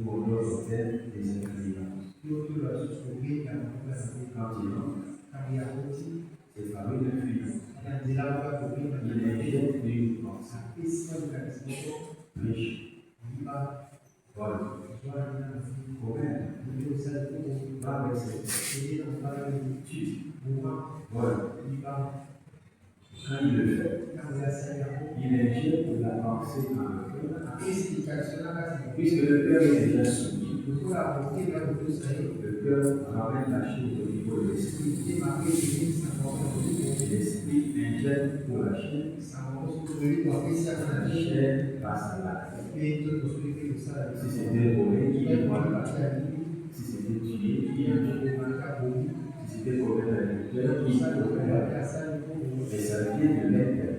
Pour l'autre tête des ingrédients. Quand il entre, c'est parmi le fil. Il injecte une pensée. Riche. Voilà. Combien? Va avec cette tu. Voilà. Quand il le fait, il injecte la pensée dans le cœur. Puisque le cœur est déjà soumis, le cœur ramène la chose au niveau de l'esprit. L'esprit injecte pour la chair. La chair passe à l'acte. Si c'était volé, il est mort. Si c'était tué, il est tué. Si c'était commettre l'adultère, il commet l'adultère. Et ça vient de l'intérieur.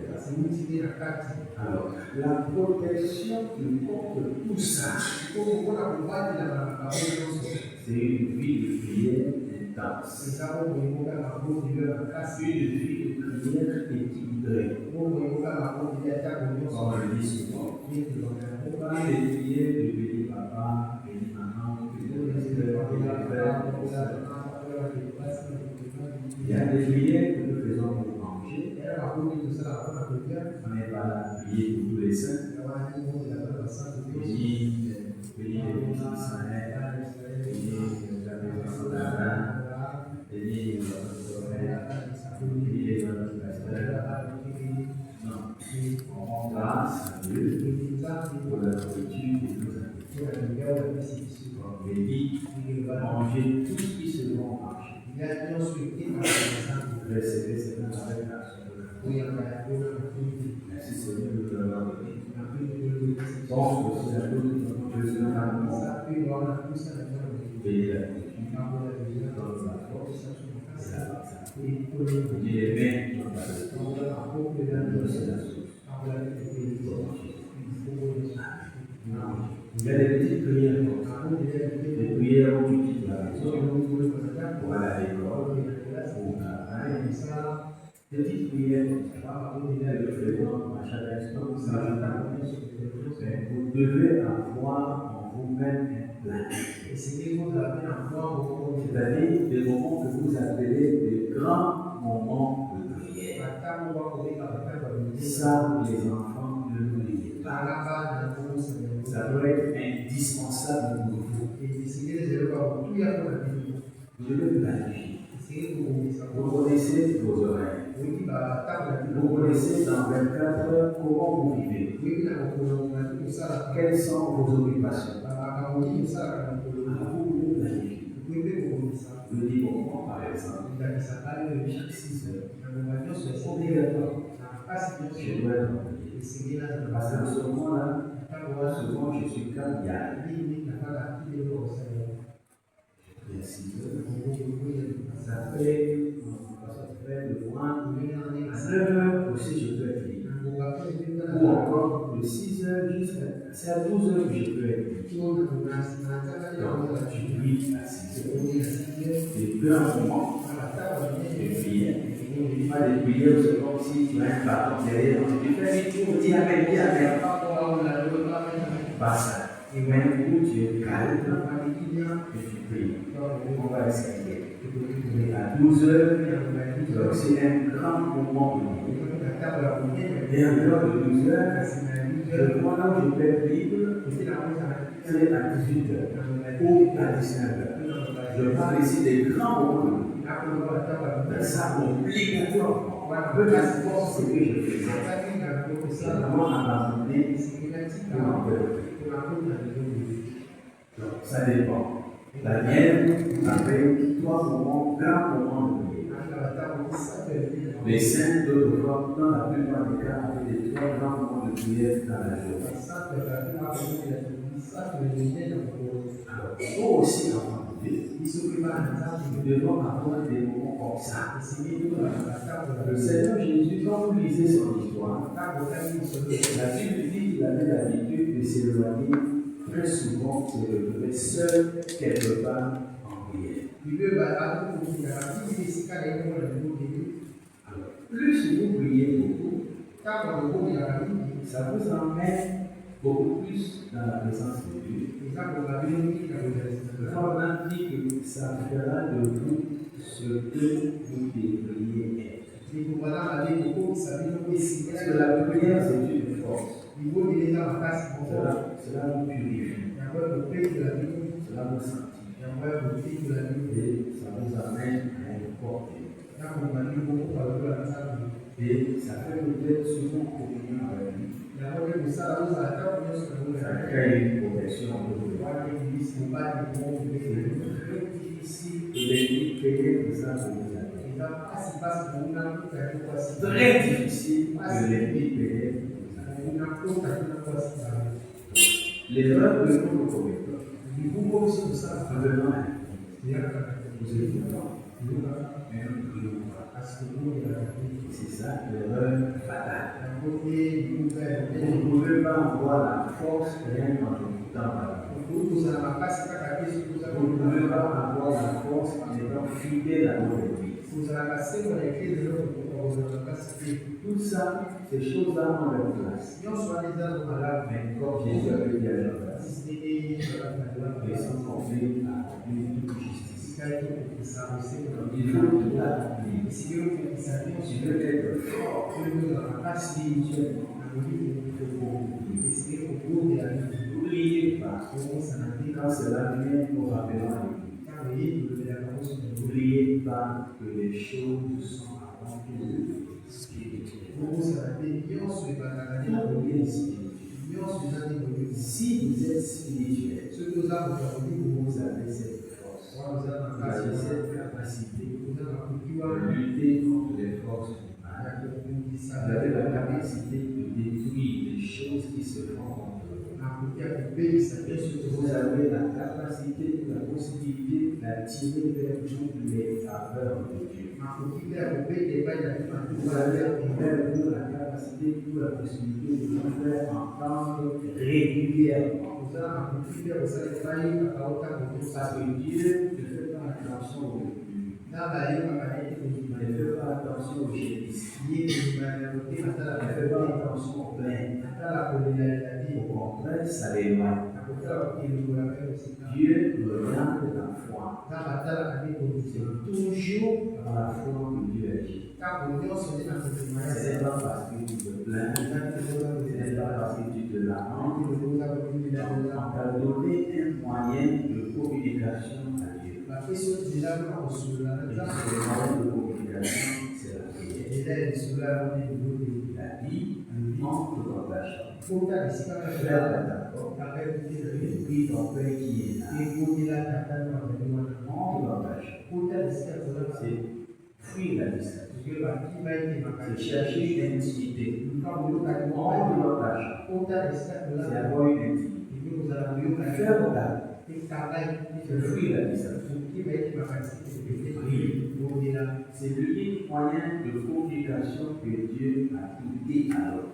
Alors, la protection qui porte tout ça, c'est une vie de prière intense. Une vie de prière équilibrée. Comme on le dit souvent. Pas les prières de béni papa, béni maman, béni pasteur, béni frère, il y a des prières que nous faisons pour manger. On n'est pas là à prier pour tous les saints. Béni les petits Israël, béni la maison d'Anna, béni notre prophète, béni notre pasteur. Non, on rend grâce à Dieu pour la nourriture que nous avons. On béni, manger tout ce qui se vont marcher. Recevez cela avec l'action de la foi. Merci Seigneur de nous avoir donné. Pense aussi à nous, que ce n'est pas nous. Bénis la nourriture, donne la force et la grâce. Dis les mains qui ont pas de temps, nous c'est la source. Il y a des petites prières comme ça, des prières où tu quittes la maison, pour aller à l'école, pour travailler, des petites prières comme ça, le faisant à chaque instant, vous devez avoir en vous-même un plan. C'est-à-dire des moments que vous appelez des grands moments de prière. Ça, les enfants, ne l'oubliez pas. Ça doit être indispensable pour vous. Vous devez planifier. Vous connaissez vos oreilles. Vous connaissez dans 24 heures comment vous vivez. Quelles sont vos occupations. Vous pouvez planifier. Je dis pour moi, par exemple, chaque 6 heures, obligatoire. Je dois être envoyé. Parce qu'à ce moment-là, souvent je suis calme, il y a 6 heures. Ça fait de moins à 9 heures aussi, je peux être libre. Ou encore de 6 heures jusqu'à 12 heures, je peux être libre. Donc, tu pries à 6 heures. Des grands moments de prière. Pas des prières, c'est comme si tu as un bâton derrière. Tu fais vite, tu dis Amen, dis Amen. Pas ça. Même où tu es calme et tu pries. On va essayer. À 12 heures, c'est un grand moment de prière. Et en dehors de 12 heures, le moment où je peux être libre, c'est à 18 heures ou à 19 heures. Je parle ici des grands moments de prière. Ça m'oublie beaucoup. Peu d'importe ce que je fais. C'est vraiment abandonné pour m'enlever. Donc, ça dépend. La mienne avec 3 moments, grands moments de prière. Les saints, d'autres fois, dans la plupart des cas, avaient des 3 grands moments de prière dans la journée. Alors, nous aussi, enfants de Dieu, nous devons avoir des moments comme ça. Le Seigneur Jésus, quand vous lisez son histoire, la Bible dit qu'il avait l'habitude de s'éloigner très souvent, se retrouver seul quelque part en prière. Alors, plus vous priez beaucoup, ça vous emmène beaucoup plus dans la présence de Dieu. Le Coran dit que ça fera de vous ce que vous devriez être. Parce que la prière, c'est une force. Cela vous purifie. Cela vous sanctifie. Et ça vous amène à une portée. Et ça fait peut-être souvent communion avec lui. Ça crée une protection de vous. C'est difficile de l'ennemi pénétrer ça pour vous atteindre. Très difficile de l'ennemi pénétrer pour vous atteindre. L'erreur que nous commettons, revenons à vous écoutons, mais nous ne prions pas. C'est ça l'erreur fatale. Vous ne pouvez pas avoir la force rien en écoutant la voix. Vous ne pouvez pas avoir la force en étant fidèle à notre Église. Tout ça, ces choses-là ont leur place. Mais comme Jésus avait dit à Jean-Baptiste, laissons tomber à accomplir toute justice. Il faut tout accomplir. Tu veux être fort spirituellement. N'oubliez pas, quand cela vient, nous rappelons à l'Église. N'oubliez pas que les choses sont avant tout spirituelles. Si vous êtes spirituel, vous avez cette force, vous avez cette capacité de lutter contre les forces du mal. Vous avez la capacité de détruire les choses qui se font contre vous. Vous avez la capacité, la possibilité d'attirer vers vous les faveurs de Dieu. Vous avez vers vous la capacité ou la possibilité de vous faire entendre régulièrement. Parce que Dieu ne fait pas attention aux revenus. Ne fait pas attention aux génisses. Ne fait pas attention aux plaintes. Au contraire, ça l'éloigne. Dieu regarde la foi. C'est toujours par la foi que Dieu agit. Ce n'est pas parce que tu te plains, ce n'est pas parce que tu te lamentes. On t'a donné un moyen de communication à Dieu. Et ce moyen de communication, c'est la prière. La vie entre dans ta chambre. Ferme ta porte. Et prie ton Père qui est là. Entre dans ta chambre. C'est fuir la distance. C'est chercher une intimité. Entre dans ta chambre. C'est avoir une intimité. Ferme ta porte. C'est fuir la distance. C'est l'unique moyen de communication que Dieu a donné à l'homme.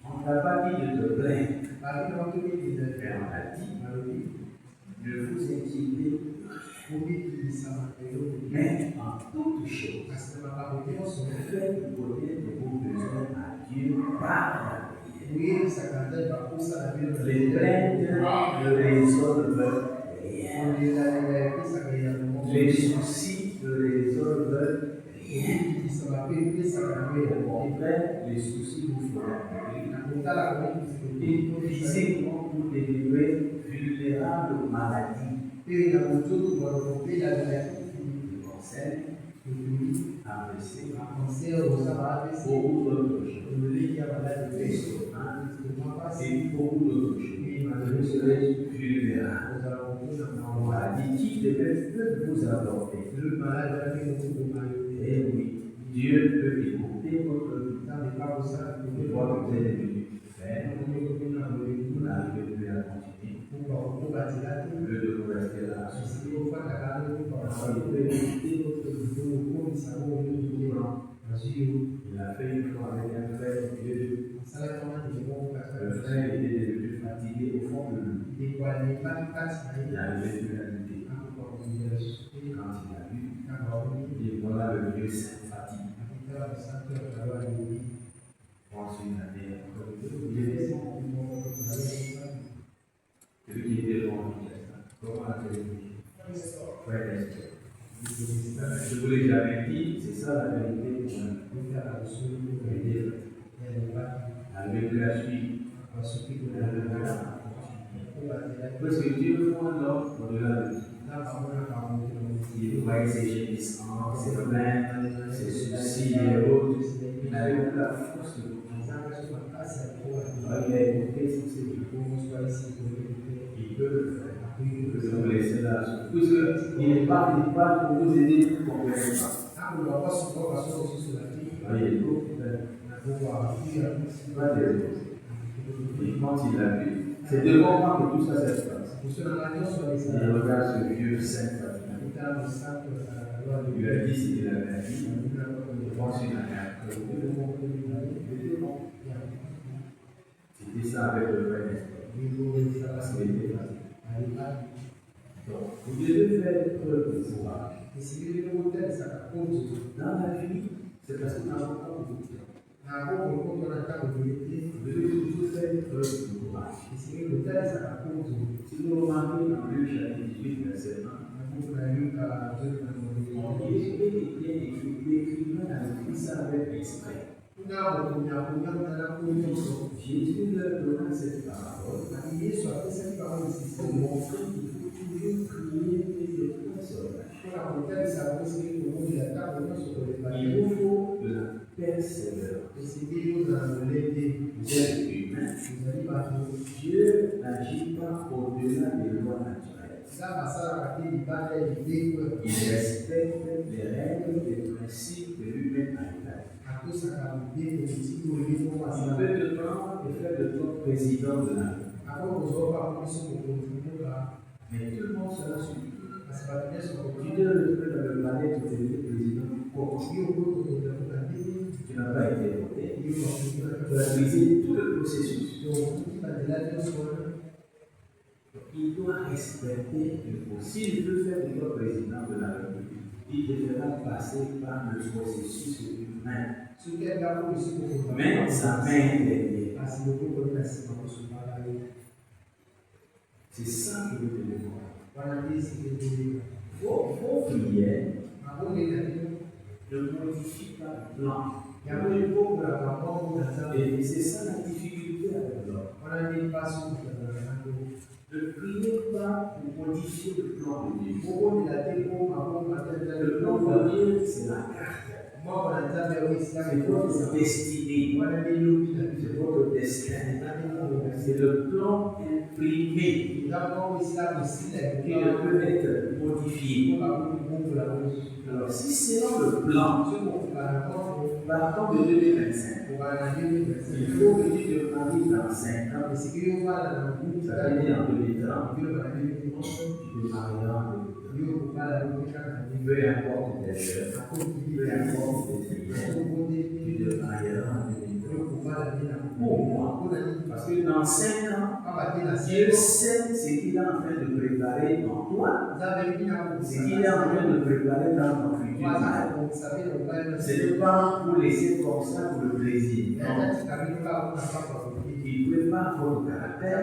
On ne t'a pas dit de te plaindre, mais on t'a dit de vous inquiéter, mais en toute chose, faites connaître vos besoins à Dieu par la prière. Les plaintes ne résolvent rien. Les soucis ne résolvent rien. Au contraire, les soucis vous feront mourir. Et physiquement, vous devenez vulnérable aux maladies. Le cancer, AVC, beaucoup d'autres choses. Et beaucoup d'autres choses. Vous serez vulnérable. Maladie qui peuvent vous aborder. Et oui, Dieu peut écouter votre vie. Une fois que vous êtes devenu frère, vous n'arrivez plus à continuer. Au lieu de vous rester là, il peut écouter votre vie. Il a fait une fois avec un frère au lieu de. Le frère était devenu fatigué au fond de lui. Il n'arrivait plus à lutter. Quand il a vu, il dit voilà le vieux fatigue. Ensuite, la terre. Celui qui était devant comment la télévision? Je vous l'ai jamais dit, c'est ça la vérité pour nous. Avec la suite, parce que Dieu voit l'homme au-delà de tout. Il voit ses gémissements, ses plaintes, ses soucis et autres. Il a eu la force de tout. Il a écouté sur ses dieux. Il peut le faire. Il peut vous laisser là. Puisqu'il n'est pas pour vous aider pour qu'on ne comprenne pas. Voyez, pas des autres. Et quand il l'a vu, c'est devant moi que tout ça se passe. Il regarde ce vieux saint Fatima. Il lui a dit ce qu'il avait dit. Je pense qu'il a rien. C'était ça avec le vrai espoir. Parce qu'il était facile. Donc, vous devez faire preuve de courage. Dans la vie, c'est parce que nous n'avons pas beaucoup de temps. Vous devez toujours faire preuve de courage. Si vous remarquez dans Luc chapitre 18, verset 1, l'écrivain a écrit ça avec exprès. Jésus leur donna cette parole pour montrer qu'il faut toujours prier et de consolation. Il vous faut de la persévérance. Vous êtes humain. Dieu n'agit pas au-delà des lois naturelles. Il respecte les règles et les principes de lui-même à l'état. Il peut te prendre et faire de toi président de la vie. Mais tout le monde sera suivi. Tu dois le faire dans le palais pour devenir président. Tu n'as pas été voté. Tu as brisé tout le processus. Il doit respecter le processus. S'il veut faire de toi président de la République, il devra passer par le processus humain. Même sa main est derrière. C'est ça que vous devez voir. Vos prières ne modifient pas le plan. Et c'est ça la difficulté avec l'homme. Ne priez pas pour modifier le plan de Dieu. Le plan de Dieu, c'est la carte. C'est votre destinée. C'est votre destin. C'est le plan imprimé qui ne peut être modifié. Alors, si c'est dans le plan, partant de 2025, il faut que tu te maries dans 5 ans. Ça veut dire en 2030, tu te marieras en 2030. Peu importe tes jeunes, peu importe tes filles, tu te marieras en 2030. Pourquoi? Parce que dans 5 ans, Dieu sait ce qu'il est en train de préparer en toi, ce qu'il est en train de préparer dans ton futur. Ce n'est pas pour laisser comme ça pour le plaisir. Non. Il prépare votre caractère,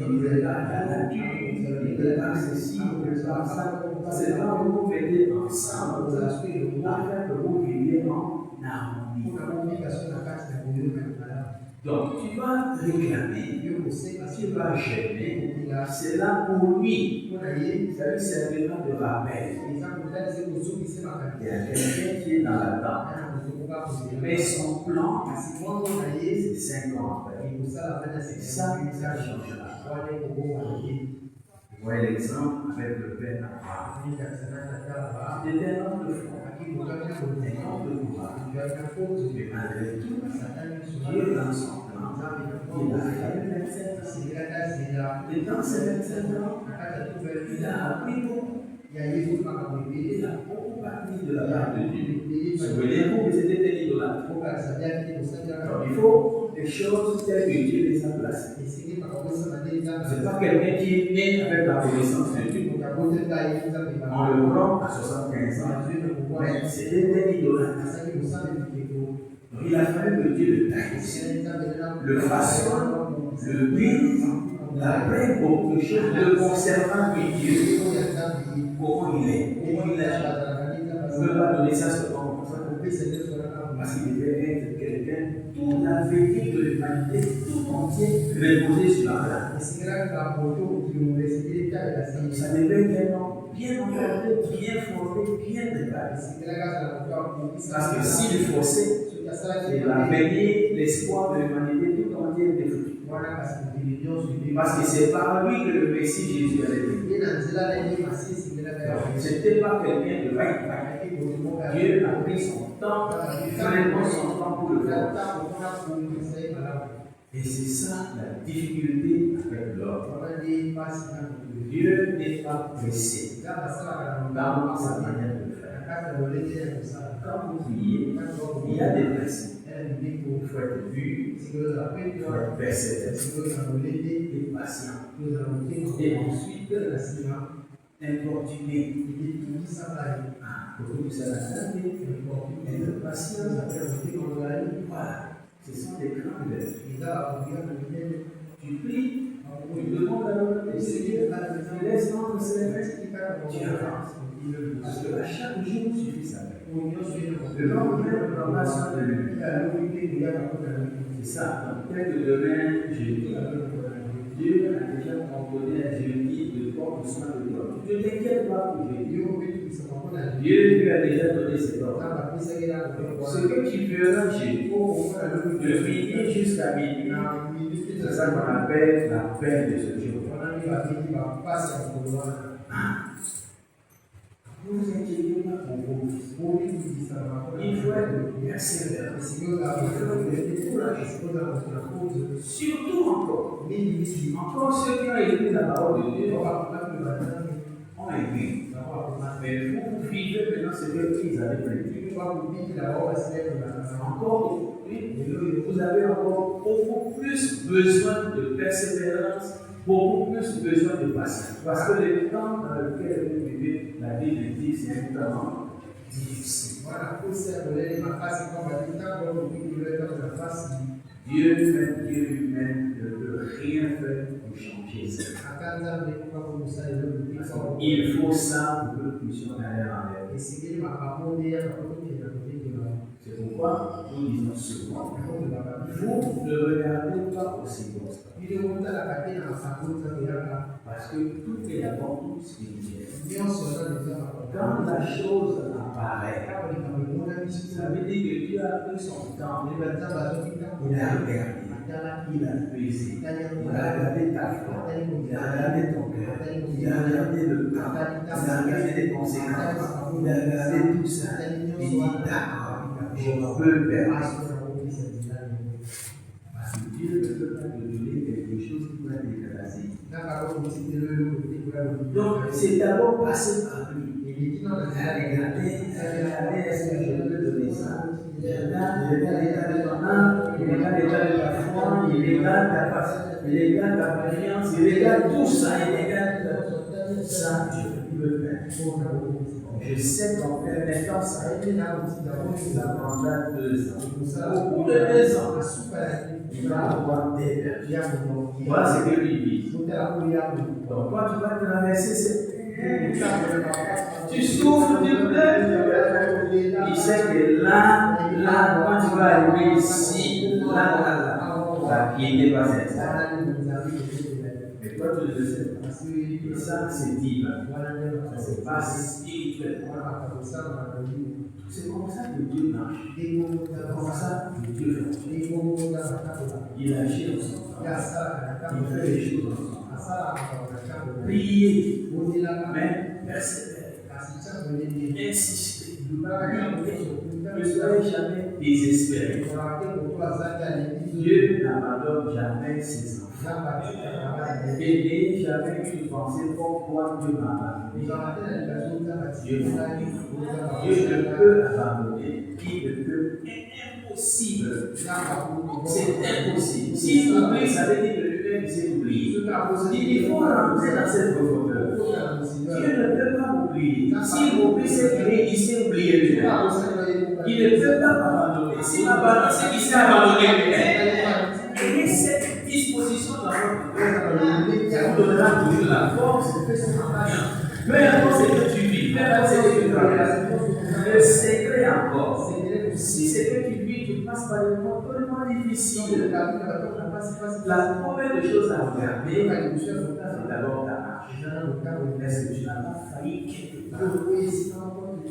il prépare ta nature, il prépare ceci, il prépare ça. C'est là où vous mettez ensemble afin que vous viviez en harmonie. Donc, tu vas réclamer, tu vas gêner, c'est là pour lui. Ça lui servira de rappel. Il y a quelqu'un qui est dans l'attente. Mais son plan, c'est 5 ans après. C'est ça qui changera. Vous voyez l'exemple avec le père Abraham. C'était un homme de foi, un homme de courage. Mais malgré tout, Dieu dans son plan, il a fait 27 ans. Et dans ces 27 ans, il a appris beaucoup. Il a beaucoup appris de la part de Dieu. Souvenez-vous que c'était un idolâtre. Donc il faut des choses telles que Dieu les a placées. Ce n'est pas quelqu'un qui est né avec la connaissance de Dieu. On le prend à 75 ans. Mais c'était un idolâtre. Donc, il a fallu que Dieu le taille, le façonne, le brise, l'apprenne beaucoup de choses, le conservant lui Dieu. Comment il est, comment il agit. On ne peut pas donner ça seulement comme ça. Parce qu'il devait être quelqu'un, toute la vérité de l'humanité, tout entier, reposé sur la plaque. Ça devait être un homme bien encadré, bien formé, bien préparé. Parce que s'il forçait, il a baigné l'espoir de l'humanité tout entière détruite. Parce que c'est par lui que le Messie Jésus allait venir. Ce n'était pas quelqu'un de vaille. Dieu a pris son temps, vraiment son temps pour le faire. Et c'est ça la difficulté avec l'homme. Dieu n'est pas pressé dans sa manière de faire. Quand vous priez, il y a des principes. Il faut être vu, il faut être persévérant et patient. Et ensuite, importuné. Pour que ça la et le patient, voilà. Ce sont des grands leaders. Tu pries, tu demandes à l'autre, tu laisses entrer ses mains, tu avances. Parce qu'à chaque jour suffit sa paix. Le lendemain, on va se de lui. C'est ça. Donc, tel que demain, jeudi, Dieu a déjà composé un jeudi de prendre soin de toi. Tu ne t'inquiètes pas pour jeudi. Dieu lui a déjà donné ses ordres. Ce que tu feras chez toi, de midi jusqu'à minuit, c'est ça qu'on appelle la paix de ce jour. Ne vous inquiétez pas pour vous. Il faut être persévérant. Il faut être courageux. Surtout encore. Encore ceux qui ont écouté la parole de Dieu ont écrit. Mais vous vivez maintenant ce qu'ils avaient prévu. Encore aujourd'hui, vous avez encore beaucoup plus besoin de persévérance, beaucoup plus besoin de patience. Parce que le temps dans lequel vous vivez, la vie de Dieu, c'est un temps difficile. Dieu lui-même ne peut rien faire pour changer ça. Il faut ça pour que nous puissions aller en l'air. C'est pourquoi nous disons souvent, vous ne regardez pas aux circonstances. Parce que tout est d'abord spirituel. Quand la chose apparaît, ça veut dire que Dieu a pris son temps, il a regardé, il a pesé, il a regardé ta foi, il a regardé ton cœur, il a regardé le temps, il a regardé les conséquences, il a regardé tout ça. Il dit d'accord, je peux permettre. Parce que Dieu ne peut pas te donner quelque chose qui va t'écraser. Donc, c'est d'abord passer par lui. Il a regardé, est-ce que je peux donner ça? Il regarde l'état de ton âme, il regarde l'état de ta foi, il regarde ta patience, il regarde ta confiance, il regarde tout ça, il regarde ça, je peux le faire. Je sais qu'en fait, maintenant, ça prendra 2 ans. Au bout de 2 ans, il va avoir des pertes. Voilà ce que lui dit. Donc, toi, tu vas traverser cette. Tu souffres, tu pleures. Il sait que là, quand tu vas arriver ici, la piété va s'installer. Mais toi, tu le sais. Et ça, c'est divin. Ça se passe spirituellement. C'est comme ça que Dieu marche. C'est comme ça que Dieu fonctionne. Il agit dans son temps. Il fait les choses dans son temps. Priez, mais persévérer. Insister. Ne soyez jamais désespérés. Dieu n'abandonne jamais ses enfants. Et n'ayez jamais eu pensé pourquoi Dieu m'a abandonné. Dieu ne peut abandonner. Il ne peut. C'est impossible. C'est impossible. S'il oublie, ça veut dire que lui-même s'est oublié. Il faut rentrer dans cette profondeur. Dieu ne peut pas oublier. S'il oublie, c'est qu'il s'est oublié lui-même. Il ne peut pas abandonner. S'il abandonne, c'est qu'il s'est abandonné. Ayez cette disposition dans votre cœur qui vous donnera toujours la force de faire son travail. Peu importe ce que tu vis, peu importe ce que tu traverses, le secret encore, si c'est que tu vis, tu passes par des moments tellement difficiles. La première des choses à regarder, c'est d'abord ta marche. Est-ce que tu n'as pas failli quelque part?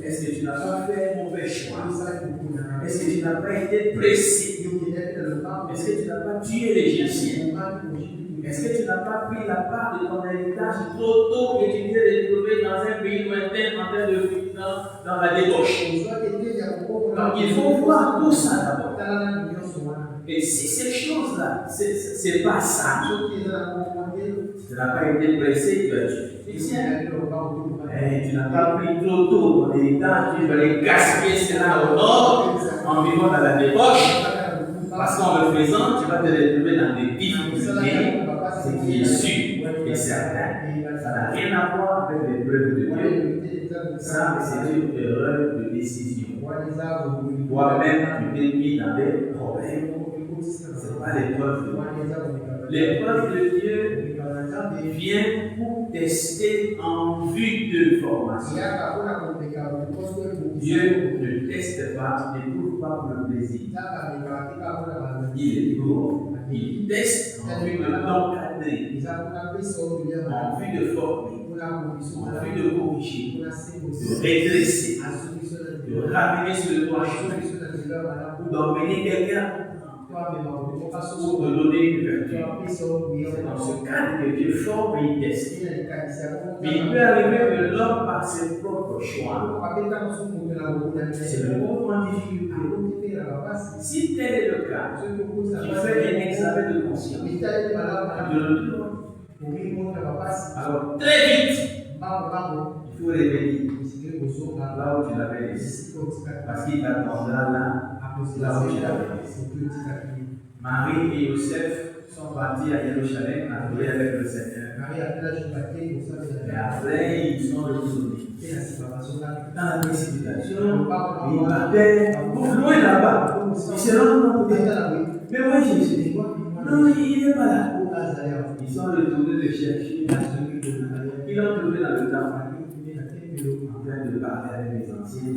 Est-ce que tu n'as pas fait un mauvais choix? Est-ce que tu n'as pas été pressé? Est-ce que tu n'as pas tué l'Égyptien? Est-ce que tu n'as pas pris la part de ton héritage trop tôt et tu t'es retrouvé dans un pays lointain en train de vivre dans la débauche? Donc il faut voir tout ça d'abord. Et si ces choses-là, c'est pas ça, tu n'as pas été pressé, tu as tué. Tu n'as pas pris trop tôt ton héritage, tu vas aller gaspiller cela au nord en vivant dans la débauche. Parce qu'en le faisant, tu vas te retrouver dans des difficultés, ce qui est sûr et certain. Ça n'a rien à voir avec les preuves de Dieu. Ça, c'est une erreur de décision. Toi-même, tu t'es mis dans des problèmes. Ce n'est pas l'épreuve de Dieu. L'épreuve de Dieu vient pour tester en vue de formation. Dieu ne teste pas, ne prouve pas pour le plaisir. Il est pour, il teste en vue de t'encadrer, en vue de former, en vue de corriger, de redresser, de ramener sur le droit chemin, ou d'emmener quelqu'un pour te donner une vertu. C'est dans ce cadre que Dieu forme et il teste. Mais il peut arriver que l'homme, par ses propres choix, c'est le moment en difficulté. Si tel est le cas, tu fais un examen de conscience. Alors, très vite, il faut réveiller là où tu l'avais laissé. Parce qu'il t'attendra là où tu l'avais laissé. Marie et Joseph sont partis à Jérusalem à prier avec le Seigneur. Et après, ils sont retournés. Dans la précipitation, ils partaient loin là-bas. Ils se rendent compte. Mais moi, je me suis dit quoi? Non, il n'est pas là. Ils sont retournés de chercher. Ils l'ont trouvé dans le temple. En train de parler avec les anciens.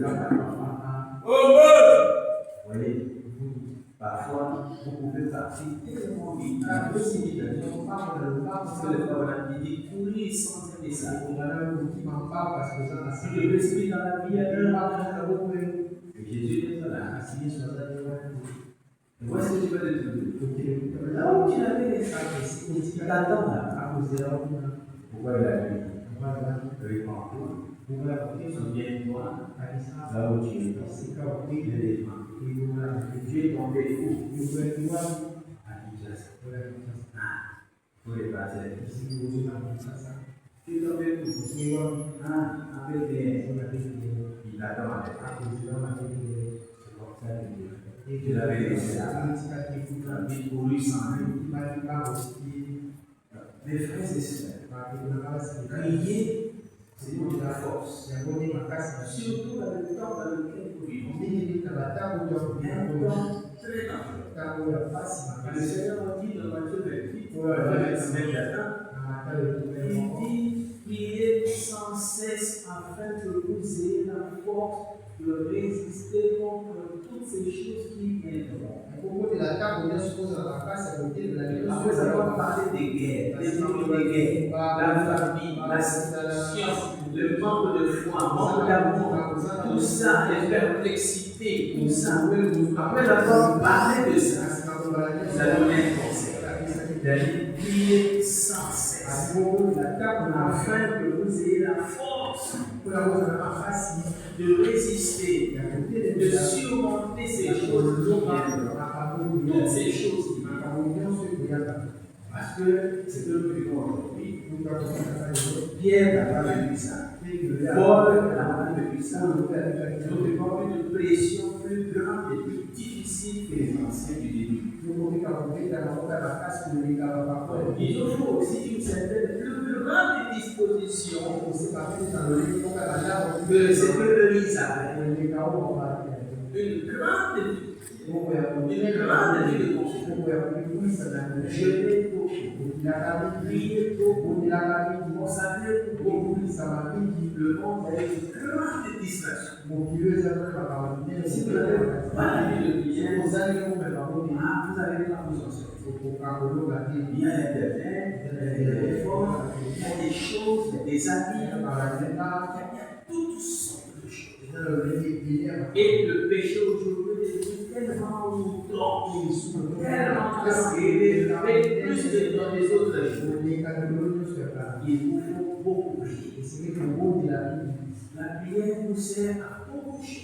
Vous voyez? Parfois, vous pouvez partir tellement vite. La précipitation, parce que le problème dit courir sans un message. Si je précipite dans la vie, et Jésus est là. Voici ce que tu vas te trouver. Là où tu l'avais laissé, il t'attend là. Pourquoi il a dit? Répands-toi. Souviens-toi, là où tu es, ne défends. Tu es tombé fou. Pour les passer. Tu es tombé fou. Avec des. Il t'attend avec. Et tu l'avais laissé là. Tu as couru sans lui. Mes frères et sœurs, prier, c'est de la force. Surtout dans le temps dans lequel nous vivons. Un temps très dangereux. Le Seigneur a dit dans Matthieu 28, il dit priez sans cesse afin que vous ayez la force de résister contre toutes ces choses qui viendront. Après avoir parlé des guerres, des ennuis des guerres, la famine, la situation, le manque de foi, manque d'amour, tout ça, les perplexités, tout ça. Après avoir parlé de ça, vous allez donner un conseil. D'aller prier sans cesse, afin que vous ayez la force de résister, de surmonter ces choses qui viennent. Toutes ces choses qui viennent. Parce que c'est que nous vivons aujourd'hui. Pierre n'a pas vécu ça. Paul n'a pas vécu ça. Nous vivons une pression plus grande et plus difficile que les anciens du début. Il nous faut aussi une certaine plus grande disposition que ce que le Lisa avait. une grande difficulté de confiance. Je l'ai beaucoup, prié beaucoup, consacré beaucoup. Le monde a une grande distraction. Si vous n'avez pas la vie de prière, vous allez pas vous en sortir. Il y a l'Internet, il y a des téléphones, il y a des choses, il y a des amis, il y a toutes sortes de choses. Et le péché aujourd'hui est tellement tranquille, tellement élevé, plus que dans les autres jours. Il vous faut beaucoup prier. La prière nous sert à beaucoup de choses.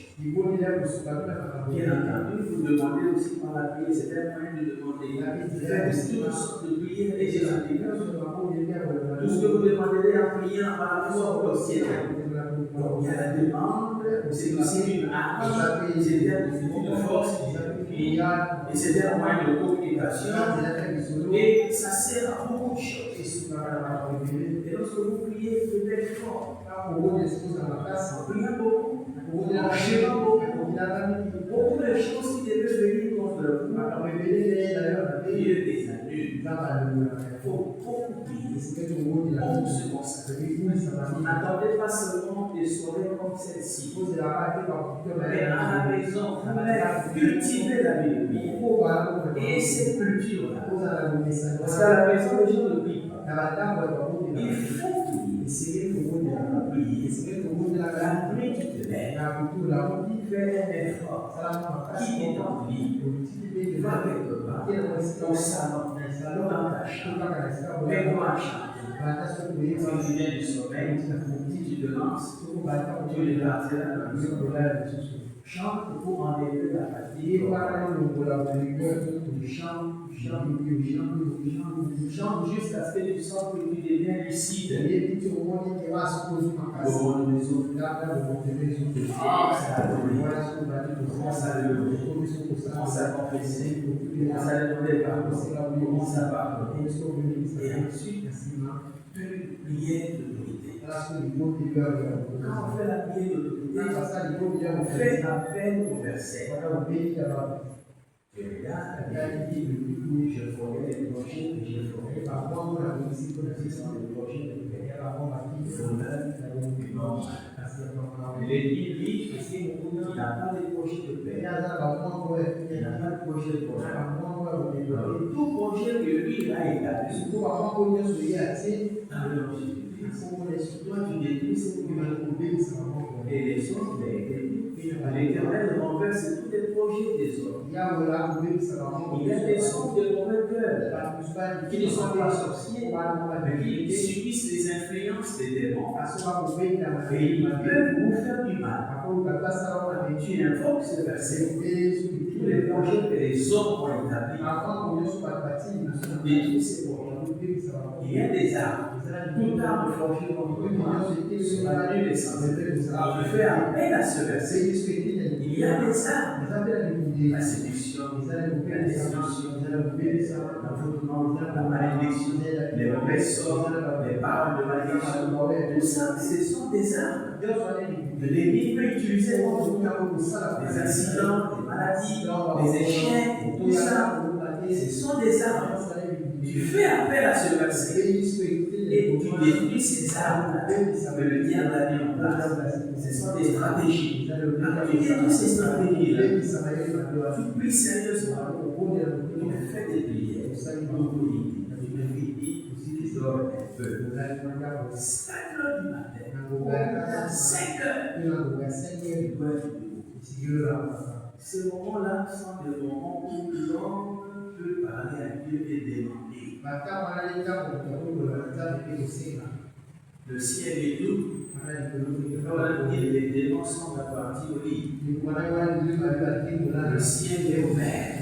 Bien entendu, vous demandez aussi par la prière, c'est un moyen de demander. Faites toutes sortes de prières et Jésus dit tout ce que vous demanderez en priant par la foi au ciel. Donc il y a la demande, c'est aussi une arme, c'est une force, et c'est un moyen de communication, et ça sert à beaucoup de choses. Et lorsque vous priez, vous êtes fort. Priez beaucoup, marchez beaucoup. Beaucoup de choses qui devaient venir contre vous, Dieu les annule. Il faut beaucoup prier, beaucoup se consacrer. N'attendez pas seulement des soirées comme celle-ci, mais à la maison, cultivez la vie de prière. Et cette culture-là, parce qu'à la maison, les gens ne prient pas. Il faut prier. La prière qui te lève, qui fait un effort, qui est en vie, va quelque part, au salon, dans ta chambre, mets-toi à chanter. Quand tu viens du sommeil, tu te lances, tu les partiras dans le sommeil. Chante pour enlever la fatigue. Chante jusqu'à ce que tu sens que tu deviens lucide. Commence à lever, commence à confesser, commence à demander pardon, commence à pardonner. Et ensuite, une prière d'autorité. Quand on fait la prière d'autorité, on fait appel au verset. Je regarde, il dit, je ferai les projets que je ferai. Parfois, on a aussi ce sont des projets de prière. L'église dit qu'il n'a pas de projet de paix. Il n'a pas de projet de projet. Tout projet que lui a établi, toi tu détruis ce projet. Et les autres, l'Éternel renverse tous les projets des hommes. Il y a des hommes de mauvais cœur qui ne sont pas sorciers, mais qui subissent les influences des démons. Et ils peuvent vous faire du mal. Tu invoques ce verset. Tous les projets que les hommes ont établis, détruis ces projets. Il y a des armes. Toute arme forgée contre toi sera nulle et sans effet. Je fais appel à ce verset. Il y a des armes. La séduction, la destruction, l'envoûtement, la malédiction, les mauvaises sorts, les paroles de malédiction. Tout ça, ce sont des armes. L'ennemi peut utiliser contre nous des accidents, des maladies, des échecs, tout ça. Ce sont des armes. Tu fais appel à ce verset et tu détruis ces armes que le diable a mis en place. Ce sont des stratégies. Quand tu détruis ces stratégies-là, tu pries sérieusement, tu fais des prières, tu médites, tu dors un peu. 5 heures du matin, 5 heures, ces moments-là sont des moments où l'homme peut parler à Dieu et demander. Le ciel est doux. Les démons sont appartis au lit. Le ciel est ouvert.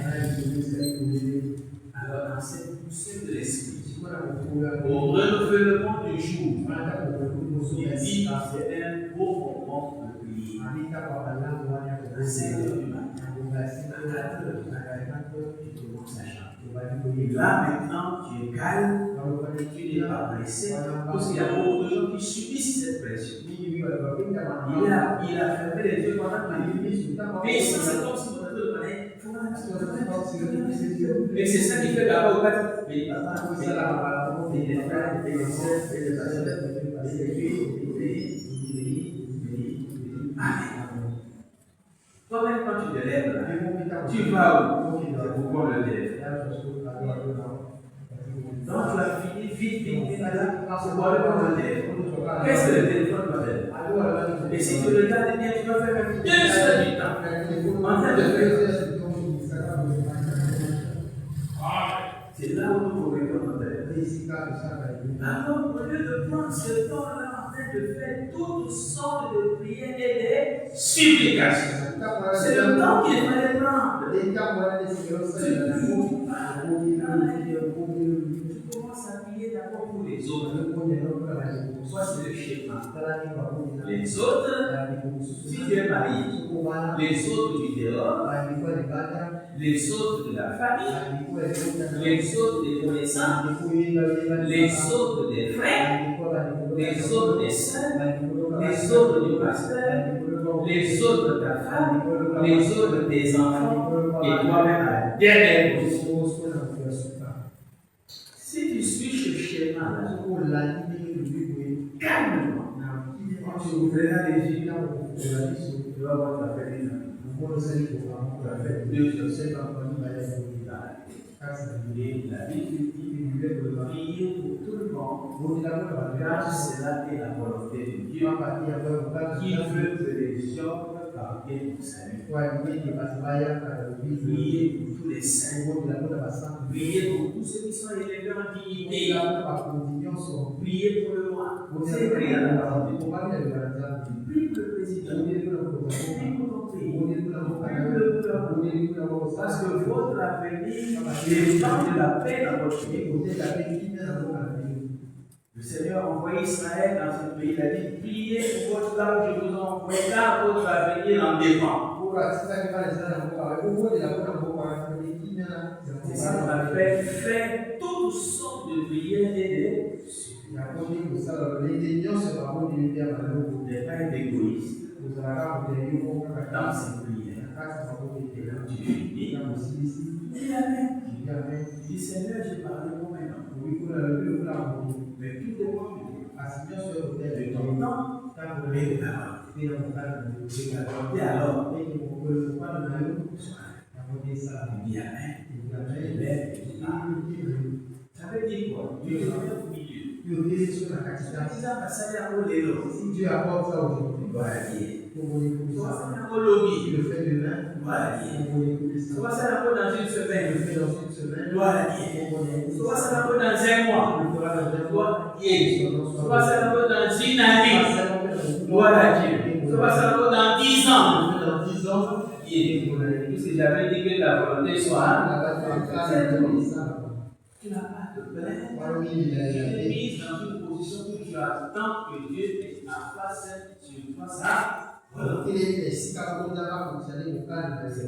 Alors, dans cette poussée de l'esprit, au renouvellement du jour, il dit que c'est un beau moment de prier. À 5 heures du matin, à 4 heures du matin, tu commences à chanter. Là, maintenant, tu es calme, tu n'es pas pressé, parce qu'il y a beaucoup de gens qui subissent cette pression. Il a fermé les yeux pendant que il dit, mais ça, c'est comme si on te donnait. Et c'est ça qui fait d'abord au fait. Mais papa, et les frères, et les sœurs, et les Amen. Toi-même, quand tu te lèves là, tu vas où? Pourquoi on le lève? Donc tu as fini vite là, c'est pour aller prendre le téléphone. Qu'est-ce que le téléphone va faire? Et si tu regardes bien, tu vas faire 2 heures du temps en train de faire. C'est là où nous corrigeons notre téléphone. Alors, au lieu de prendre ce temps-là en train de faire toutes sortes de prières et de supplications, c'est le temps qu'il fallait prendre. Tu commences à prier d'abord pour les autres. Soit c'est le schéma. Les autres, si tu es marié, les autres du dehors, les autres de la famille, les autres des connaissances, les autres des frères, les autres des sœurs, les autres du pasteur, les autres de ta femme, les autres des enfants, et toi-même à la dernière position. Si tu suis ce schéma-là, calmement, quand tu ouvriras les yeux, tu vas voir ta famille. Tu vas faire 2 heures. Et la Bible dit prier pour tout le monde, car cela est la volonté de Dieu qui veut que les hommes parviennent au salut. Priez pour tous les saints, priez pour tous ceux qui sont élevés en dignité, priez pour le roi, c'est prier à la parole de Dieu. Prie pour le président, prie pour ton pays, prie pour le gouvernement, parce que votre avenir dépend de la paix dans votre pays. Le Seigneur a envoyé Israël dans ce pays, il a dit priez pour votre là où je vous envoie, car votre avenir en dépend. C'est ça qu'on appelle faire toutes sortes de prières et de ne pas être égoïste dans ces prières. Et là, tu finis. Dis Amen. Dis Seigneur, j'ai parlé pour maintenant. Mais tout dépend de ton temps et de ta volonté. Et alors, dis Amen. Ça veut dire quoi? Tu es au milieu. Si Dieu apporte ça aujourd'hui, voilà dire. Tu le fais demain, voilà dire. Tu vas faire dans une semaine, tu le fais dans une semaine, voilà dire. Tu vas faire dans un mois, tu le feras dans un mois, tu vas faire dans une année, voilà dire. Tu vas faire dans 10 ans, dans 10 ans, puisque j'avais dit que la volonté soit, tu n'as pas de plaindre. Tu es mis dans une position où tu attends que Dieu fasse sur toi ça. Voilà. C'est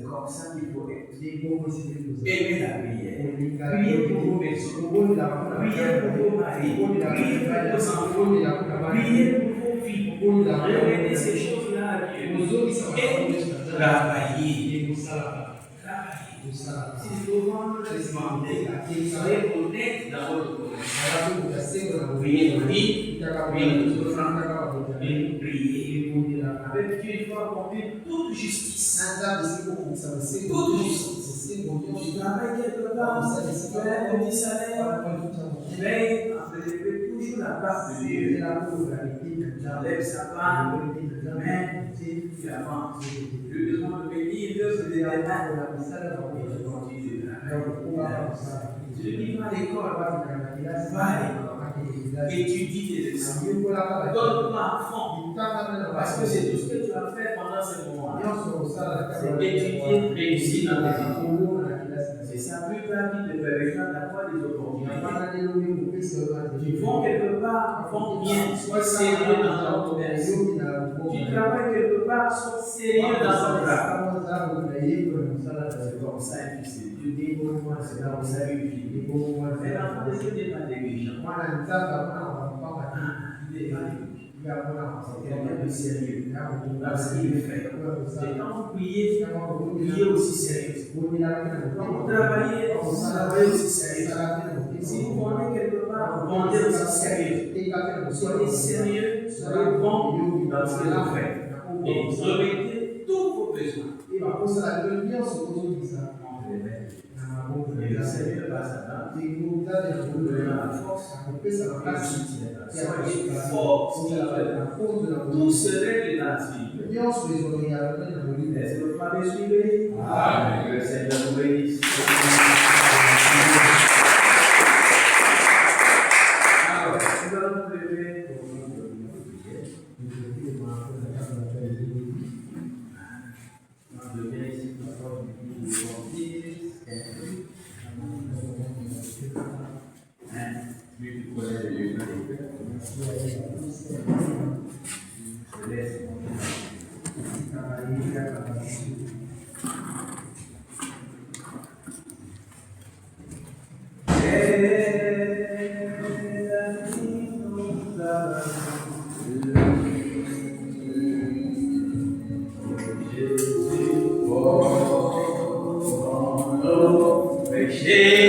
comme ça qu'il faut être. Aimer la prière. Priez pour vos maisons. Priez pour vos maris. Priez pour vos enfants. Priez pour vos filles. Remettez ces choses-là à Dieu. Et travaillez. Si souvent le demander, soyez honnête dans votre commerce. Priez pour lui, priez pour vos enfants, priez. Avec Dieu, il faut accomplir toute justice. Toute justice. Tu travailles quelque part, tu as un petit salaire, mais prélever toujours la part de Dieu. J'enlève sa part, mais tu avances. Le besoin de bénir, Dieu se débat. Tu ne vis pas à l'école, va à l'école. Étudie tes leçons. Donne-toi à fond. Parce que c'est tout ce que tu as fait pendant ce moment-là. C'est étudier, réussir dans tes études. C'est ça, plus tard qui te permettra d'avoir des opportunités. Tu vends quelque part, vends bien, sois sérieux dans ton commerce. Tu travailles quelque part, sois sérieux dans ton travail. C'est comme ça, tu sais. c'est là où ça vit. Mais l'enfant de Dieu n'est pas négligent. Il n'est pas négligent. C'est quelqu'un de sérieux. Parce qu'il est fait. Et quand vous priez, priez aussi sérieux. Quand vous travaillez aussi sérieux. Si vous vendez quelque part, vous vendez aussi sérieux. Soyez sérieux, soyez bon dans ce que vous faites. Et remettez tous vos besoins. Et le Seigneur va s'attendre. Vous donner la force. Soyez fort. Tout se règle dans la vie. Est-ce que vous m'avez suivi? Que le Seigneur vous bénisse. Alors, nous allons nous lever pour nous prier. Je viens ici pour vous dire lui qui connaît le lieu de je laisse Jésus, oh, péché.